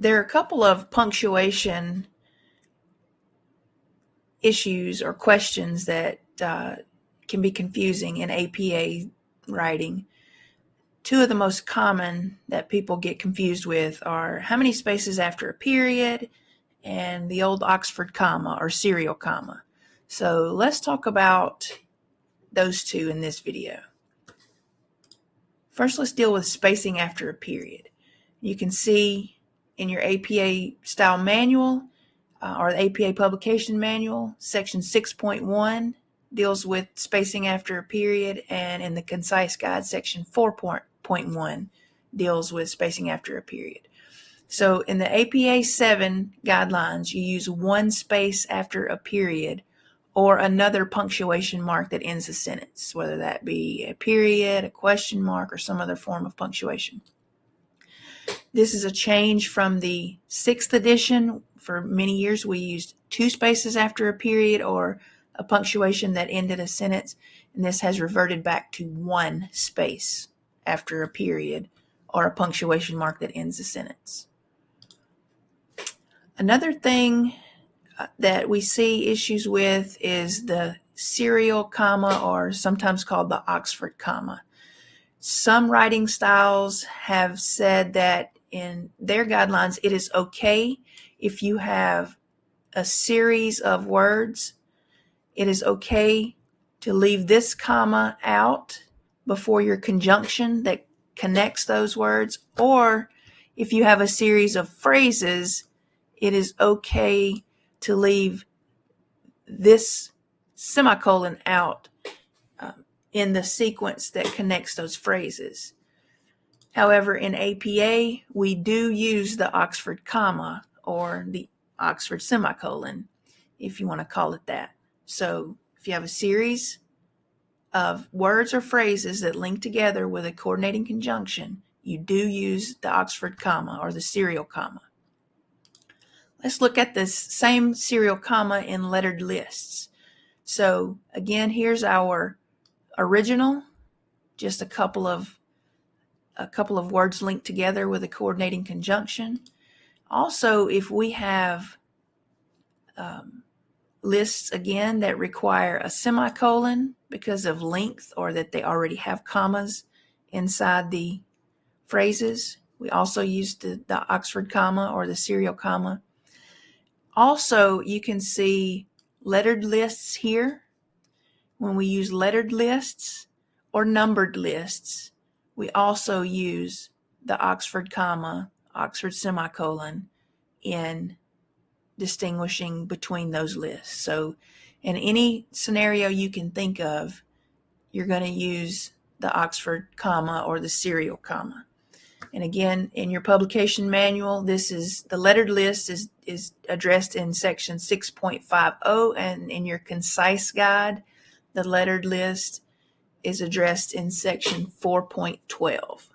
There are a couple of punctuation issues or questions that can be confusing in APA writing. Two of the most common that people get confused with are how many spaces after a period and the old Oxford comma or serial comma. So let's talk about those two in this video. First, let's deal with spacing after a period. You can see in your APA style manual or the APA publication manual, section 6.1 deals with spacing after a period, and in the concise guide, section 4.1 deals with spacing after a period. So in the APA 7 guidelines, you use one space after a period or another punctuation mark that ends a sentence, whether that be a period, a question mark, or some other form of punctuation. This is a change from the 6th edition. For many years, we used two spaces after a period or a punctuation that ended a sentence, and this has reverted back to one space after a period or a punctuation mark that ends a sentence. Another thing that we see issues with is the serial comma, or sometimes called the Oxford comma. Some writing styles have said that in their guidelines it is okay if you have a series of words. It is okay to leave this comma out before your conjunction that connects those words, or if you have a series of phrases, it is okay to leave this semicolon out in the sequence that connects those phrases. However, in APA, we do use the Oxford comma or the Oxford semicolon, if you want to call it that. So if you have a series of words or phrases that link together with a coordinating conjunction, you do use the Oxford comma or the serial comma. Let's look at this same serial comma in lettered lists. So again, here's our original, just a couple of words linked together with a coordinating conjunction. Also, if we have lists again that require a semicolon because of length, or that they already have commas inside the phrases, we also use the Oxford comma or the serial comma. Also, you can see lettered lists here. When we use lettered lists or numbered lists, we also use the Oxford comma, Oxford semicolon in distinguishing between those lists. So in any scenario you can think of, you're going to use the Oxford comma or the serial comma. And again, in your publication manual, this is the lettered list is addressed in section 6.50, and in your concise guide, the lettered list is addressed in section 4.12.